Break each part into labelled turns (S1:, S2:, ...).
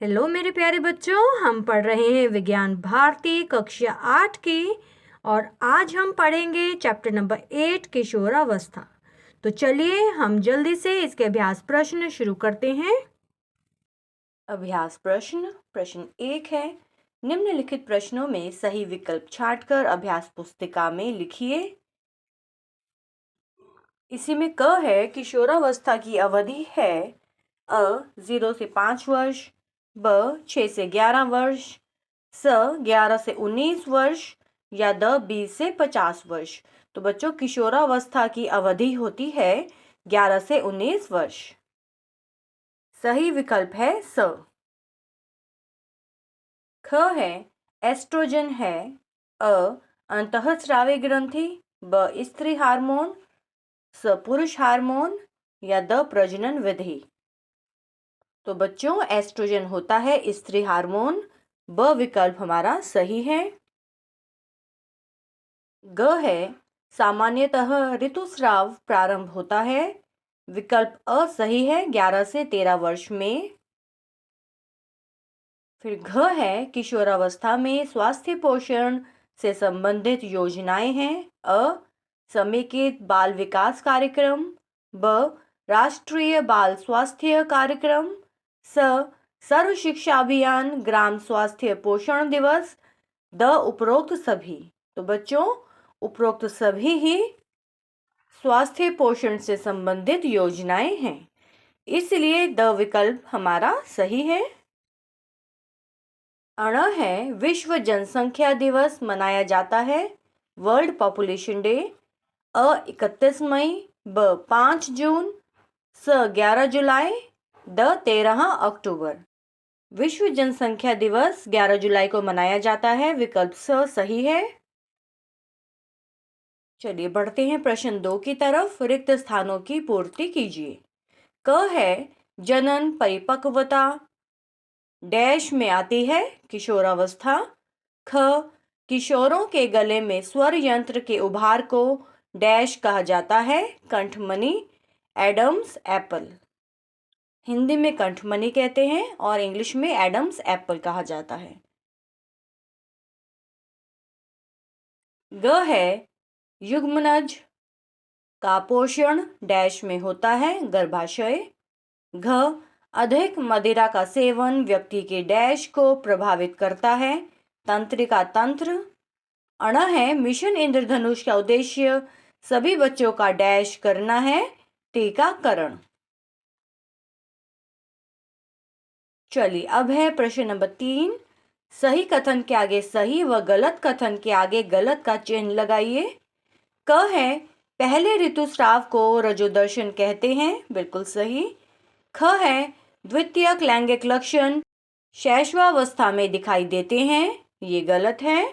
S1: Hello मेरे प्यारे बच्चों, हम पढ़ रहे हैं विज्ञान भारती कक्षा 8 की। और आज हम पढ़ेंगे चैप्टर नंबर 8 किशोरावस्था। तो चलिए हम जल्दी से इसके अभ्यास प्रश्न शुरू करते हैं। अभ्यास प्रश्न प्रश्न 1 है, निम्नलिखित प्रश्नों में सही विकल्प छांटकर अभ्यास पुस्तिका में लिखिए। इसी में क है, किशोरावस्था की अवधि है अ 0 से 5 वर्ष, ब 6 से 11 वर्ष, स 11 से 19 वर्ष या द 20 से 50 वर्ष। तो बच्चों, किशोरावस्था की अवधि होती है 11 से 19 वर्ष। सही विकल्प है स। ख है, एस्ट्रोजन है अ अंतःस्रावी ग्रंथि, ब स्त्री हार्मोन, स पुरुष हार्मोन या द प्रजनन विधि। तो बच्चों, एस्ट्रोजन होता है स्त्री हार्मोन, ब विकल्प हमारा सही है। ग है, सामान्यतः ऋतुस्राव प्रारंभ होता है, विकल्प अ सही है 11 से 13 वर्ष में। फिर घ है, किशोरावस्था में स्वास्थ्य पोषण से संबंधित योजनाएं हैं अ समेकित बाल विकास कार्यक्रम, ब राष्ट्रीय बाल स्वास्थ्य कार्यक्रम, स सर्व शिक्षा अभियान ग्राम स्वास्थ्य पोषण दिवस, द उपरोक्त सभी। तो बच्चों, उपरोक्त सभी ही स्वास्थ्य पोषण से संबंधित योजनाएं हैं, इसलिए द विकल्प हमारा सही है। अण है, विश्व जनसंख्या दिवस मनाया जाता है, वर्ल्ड पॉपुलेशन डे, अ 31 मई, ब 5 जून, स 11 जुलाई, द 13 अक्टूबर। विश्व जनसंख्या दिवस 11 जुलाई को मनाया जाता है, विकल्प स सही है। चलिए बढ़ते हैं प्रश्न 2 की तरफ। रिक्त स्थानों की पूर्ति कीजिए। क है, जनन परिपक्वता डैश में आती है किशोरावस्था। ख, किशोरों के गले में स्वर यंत्र के उभार को डैश कहा जाता है, कंठमणि, एडम्स एप्पल। हिंदी में कंठमणि कहते हैं और इंग्लिश में एडम्स एप्पल कहा जाता है। ग है, युग्मनज का पोषण डैश में होता है, गर्भाशय। घ, अधिक मदिरा का सेवन व्यक्ति के डैश को प्रभावित करता है, तंत्रिका तंत्र। अण है, मिशन इंद्रधनुष का उद्देश्य सभी बच्चों का डैश करना है, टीकाकरण। चलिए अब है प्रश्न नंबर 3। सही कथन के आगे सही व गलत कथन के आगे गलत का चिन्ह लगाइए। क है, पहले ऋतुस्राव को रजोदर्शन कहते हैं, बिल्कुल सही। ख है, द्वितीयक लैंगिक लक्षण शैशवावस्था में दिखाई देते हैं, ये गलत है।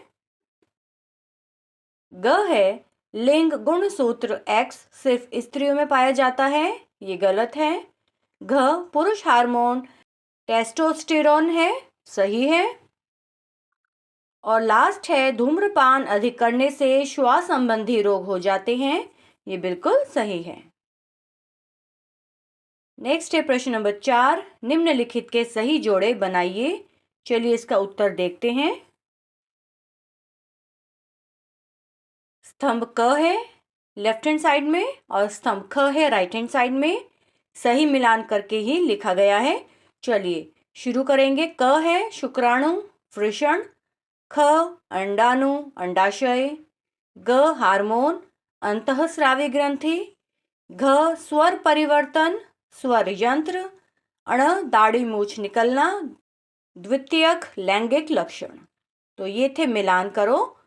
S1: ग है, लिंग गुणसूत्र X सिर्फ स्त्रियों में पाया जाता है, ये गलत है। घ, पुरुष हार्मोन टेस्टोस्टेरोन है, सही है। और लास्ट है, धूम्रपान अधिक करने से श्वास संबंधी रोग हो जाते हैं, ये बिल्कुल सही है। नेक्स्ट है प्रश्न नंबर 4। निम्नलिखित के सही जोड़े बनाइए। चलिए इसका उत्तर देखते हैं। स्तंभ क है लेफ्ट हैंड साइड में और स्तंभ ख है राइट हैंड साइड में, सही मिलान करके ही लिखा गया है। चलिए शुरू करेंगे। क है, शुक्राणु वृषण। ख, अंडाणु अंडाशय। ग, हार्मोन अंतःस्रावी ग्रंथि। घ, स्वर परिवर्तन स्वर यंत्र। अण, दाढ़ी मूछ निकलना द्वितीयक लैंगिक लक्षण। तो ये थे मिलान करो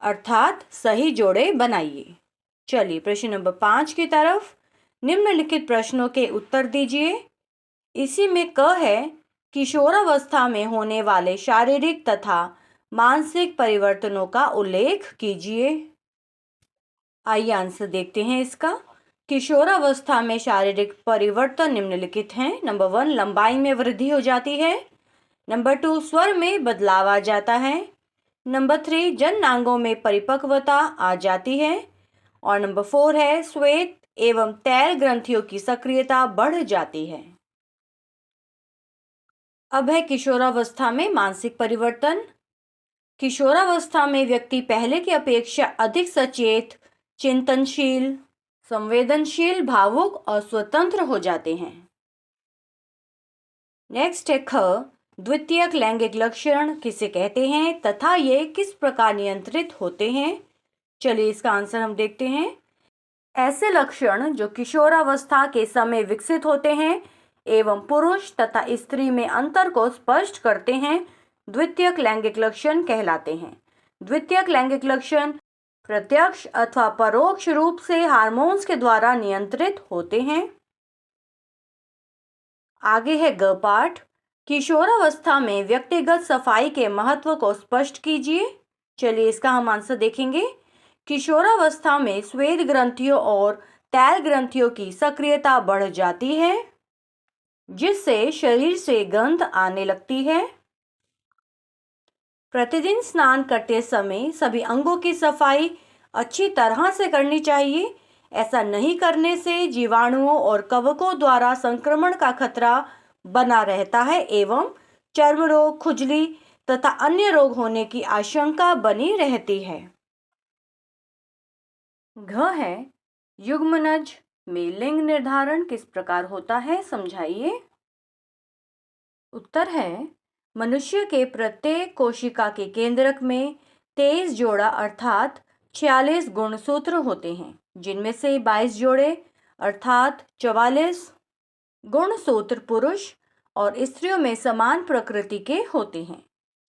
S1: अर्थात सही जोड़े बनाइए। चलिए प्रश्न नंबर 5 की तरफ। निम्नलिखित प्रश्नों के उत्तर दीजिए। इसी में क है, किशोरावस्था में होने वाले शारीरिक तथा मानसिक परिवर्तनों का उल्लेख कीजिए। आइए आंसर देखते हैं इसका। किशोरावस्था में शारीरिक परिवर्तन निम्नलिखित हैं। नंबर 1, लंबाई में वृद्धि हो जाती है। नंबर 2, स्वर में बदलाव आ जाता है। नंबर 3, जननांगों में परिपक्वता आ जाती है। और नंबर 4 है, श्वेत एवं तैल ग्रंथियों की सक्रियता बढ़ जाती है। अब है किशोरावस्था में मानसिक परिवर्तन। किशोरावस्था में व्यक्ति पहले की अपेक्षा अधिक सचेत, चिंतनशील, संवेदनशील, भावुक और स्वतंत्र हो जाते हैं। नेक्स्ट है ख, द्वितीयक लैंगिक लक्षण किसे कहते हैं तथा ये किस प्रकार नियंत्रित होते हैं। चलिए इसका आंसर हम देखते हैं। ऐसे लक्षण जो किशोरावस्था के समय विकसित होते हैं एवं पुरुष तथा स्त्री में अंतर को स्पष्ट करते हैं, द्वितीयक लैंगिक लक्षण कहलाते हैं। द्वितीयक लैंगिक लक्षण प्रत्यक्ष अथवा परोक्ष रूप से हार्मोन्स के द्वारा नियंत्रित होते हैं। आगे है ग पाठ, किशोरावस्था में व्यक्तिगत सफाई के महत्व को स्पष्ट कीजिए। चलिए इसका हम आंसर देखेंगे। किशोरावस्था में स्वेद ग्रंथियों और तैल ग्रंथियों की सक्रियता बढ़ जाती है, जिससे शरीर से गंध आने लगती है। प्रतिदिन स्नान करते समय सभी अंगों की सफाई अच्छी तरह से करनी चाहिए। ऐसा नहीं करने से जीवाणुओं और कवकों द्वारा संक्रमण का खतरा बना रहता है एवं चर्म रोग, खुजली तथा अन्य रोग होने की आशंका बनी रहती है। घ है, युग्मनज में लिंग निर्धारण किस प्रकार होता है, समझाइए। उत्तर है, मनुष्य के प्रत्येक कोशिका के केंद्रक में 23 जोड़ा अर्थात 46 गुणसूत्र होते हैं, जिनमें से 22 जोड़े अर्थात 44 गुणसूत्र पुरुष और स्त्रियों में समान प्रकृति के होते हैं।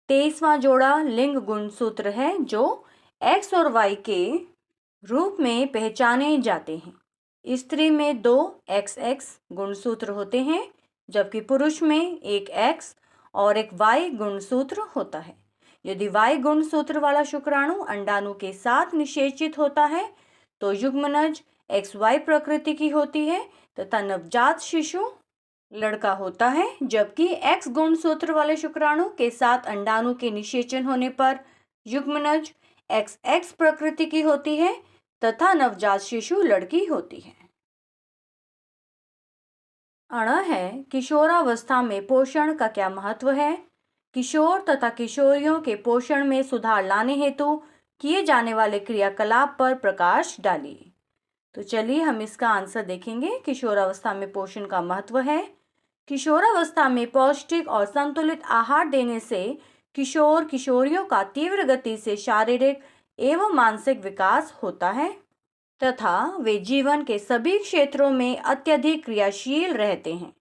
S1: 23वां जोड़ा लिंग गुणसूत्र है, जो एक्स और वाई के रूप में पहचाने जाते हैं। स्त्री में 2 XX गुणसूत्र होते हैं, जबकि पुरुष में एक X और एक Y गुणसूत्र होता है। यदि Y गुणसूत्र वाला शुक्राणु अंडाणु के साथ निषेचित होता है तो युग्मनज XY प्रकृति की होती है तथा नवजात शिशु लड़का होता है, जबकि X गुणसूत्र वाले शुक्राणु के साथ अंडाणु के निषेचन होने पर युग्मनज XX प्रकृति की होती है तथा नवजात शिशु लड़की होती है। अण है, किशोरावस्था में पोषण का क्या महत्व है। किशोर तथा किशोरियों के पोषण में सुधार लाने हेतु किए जाने वाले क्रियाकलाप पर प्रकाश डालिए। तो चलिए हम इसका आंसर देखेंगे। किशोरावस्था में पोषण का महत्व है। किशोरावस्था में पौष्टिक और संतुलित आहार देने से किशोर किशोरियों का तीव्र गति से शारीरिक एवं मानसिक विकास होता है तथा वे जीवन के सभी क्षेत्रों में अत्यधिक क्रियाशील रहते हैं।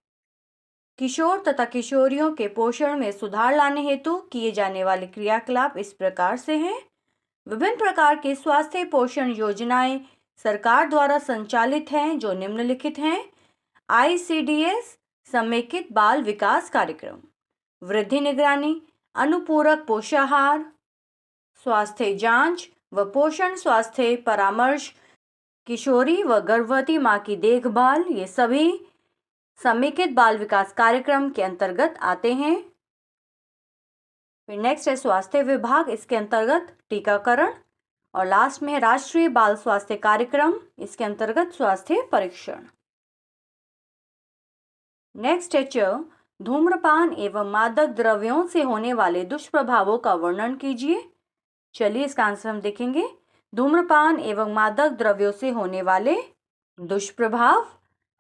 S1: किशोर तथा किशोरियों के पोषण में सुधार लाने हेतु किए जाने वाले क्रियाकलाप इस प्रकार से हैं। विभिन्न प्रकार के स्वास्थ्य पोषण योजनाएं सरकार द्वारा संचालित हैं, जो निम्नलिखित हैं। ICDS समेकित बाल विकास कार्यक्रम, वृद्धि निगरानी, अनुपूरक पोषाहार, स्वास्थ्य जांच व पोषण स्वास्थ्य परामर्श, किशोरी व गर्भवती मां की देखभाल, ये सभी समेकित बाल विकास कार्यक्रम के अंतर्गत आते हैं। फिर नेक्स्ट है स्वास्थ्य विभाग, इसके अंतर्गत टीकाकरण, और लास्ट में है राष्ट्रीय बाल स्वास्थ्य कार्यक्रम, इसके अंतर्गत स्वास्थ्य परीक्षण। नेक्स्ट है च, धूम्रपान एवं मादक द्रव्यों से होने वाले दुष्प्रभावों का वर्णन कीजिए। चलिए इसका आंसर हम देखेंगे। धूम्रपान एवं मादक द्रव्यों से होने वाले दुष्प्रभाव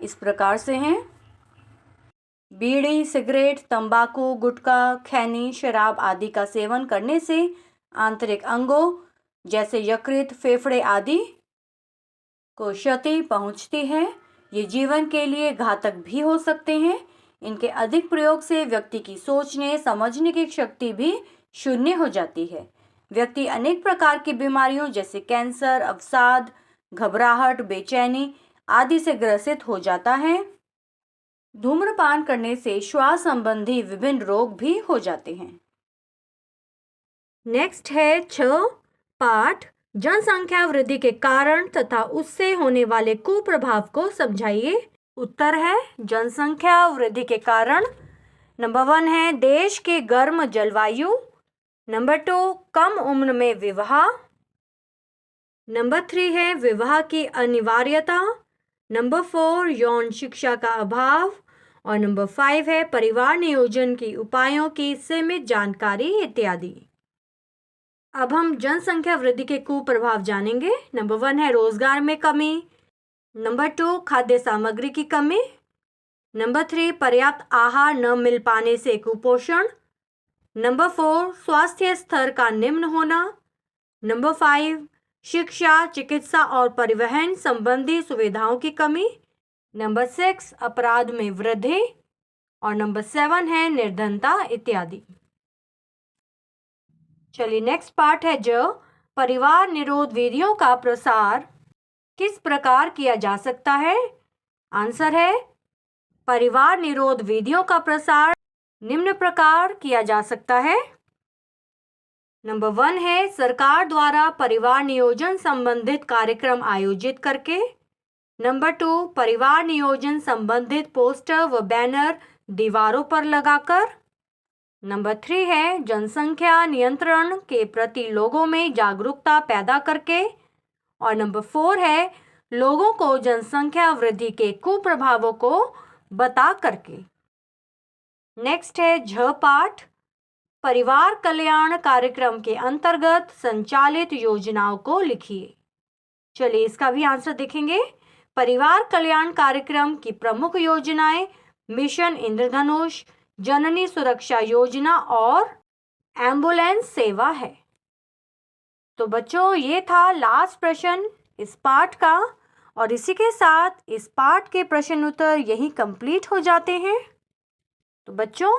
S1: इस प्रकार से हैं। बीड़ी, सिगरेट, तंबाकू, गुटखा, खैनी, शराब आदि का सेवन करने से आंतरिक अंगों जैसे यकृत, फेफड़े आदि को क्षति पहुंचती है। ये जीवन के लिए घातक भी हो सकते हैं। इनके अधिक प्रयोग से व्यक्ति की सोचने समझने की शक्ति भी शून्य हो जाती है। व्यक्ति अनेक प्रकार की बीमारियों जैसे कैंसर, अवसाद, घबराहट, बेचैनी आदि से ग्रसित हो जाता है। धूम्रपान करने से श्वास संबंधी विभिन्न रोग भी हो जाते हैं। नेक्स्ट है 6 पाठ, जनसंख्या वृद्धि के कारण तथा उससे होने वाले कुप्रभाव को समझाइए। उत्तर है, जनसंख्या वृद्धि के कारण नंबर 1 है देश की गर्म जलवायु, नंबर 2 कम उम्र में विवाह, नंबर 3 है विवाह की अनिवार्यता, नंबर 4 यौन शिक्षा का अभाव और नंबर 5 है परिवार नियोजन के उपायों की सीमित जानकारी इत्यादि। अब हम जनसंख्या वृद्धि के कुप्रभाव जानेंगे। नंबर 1 है रोजगार में कमी, नंबर 2 खाद्य सामग्री की कमी, नंबर 3 पर्याप्त आहार न मिल पाने से कुपोषण, नंबर 4 स्वास्थ्य स्तर का निम्न होना, नंबर 5 शिक्षा, चिकित्सा और परिवहन संबंधी सुविधाओं की कमी, नंबर 6 अपराध में वृद्धि और नंबर 7 है निर्धनता इत्यादि। चलिए नेक्स्ट पार्ट है जो परिवार निरोध विधियों का प्रसार किस प्रकार किया जा सकता है। आंसर है परिवार निरोध विधियों का प्रसार निम्न प्रकार किया जा सकता है। नंबर 1 है सरकार द्वारा परिवार नियोजन संबंधित कार्यक्रम आयोजित करके, नंबर 2 परिवार नियोजन संबंधित पोस्टर व बैनर दीवारों पर लगाकर, नंबर 3 है जनसंख्या नियंत्रण के प्रति लोगों में जागरूकता पैदा करके और नंबर 4 है लोगों को जनसंख्या वृद्धि के कुप्रभावों को बता करके। नेक्स्ट है झ पाठ, परिवार कल्याण कार्यक्रम के अंतर्गत संचालित योजनाओं को लिखिए। चलिए इसका भी आंसर देखेंगे। परिवार कल्याण कार्यक्रम की प्रमुख योजनाएं मिशन इंद्रधनुष, जननी सुरक्षा योजना और एम्बुलेंस सेवा है। तो बच्चों ये था लास्ट प्रश्न इस पाठ का और इसी के साथ इस पाठ के प्रश्न उत्तर यही कंप्लीट हो जाते हैं। तो बच्चों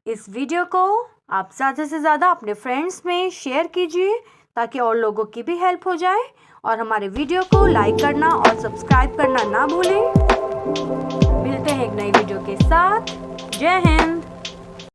S1: इस वीडियो को आप ज़्यादा से ज़्यादा अपने फ्रेंड्स में शेयर कीजिए ताकि और लोगों की भी हेल्प हो जाए और हमारे वीडियो को लाइक करना और सब्सक्राइब करना ना भूलें। मिलते हैं एक नई वीडियो के साथ। जय हिंद।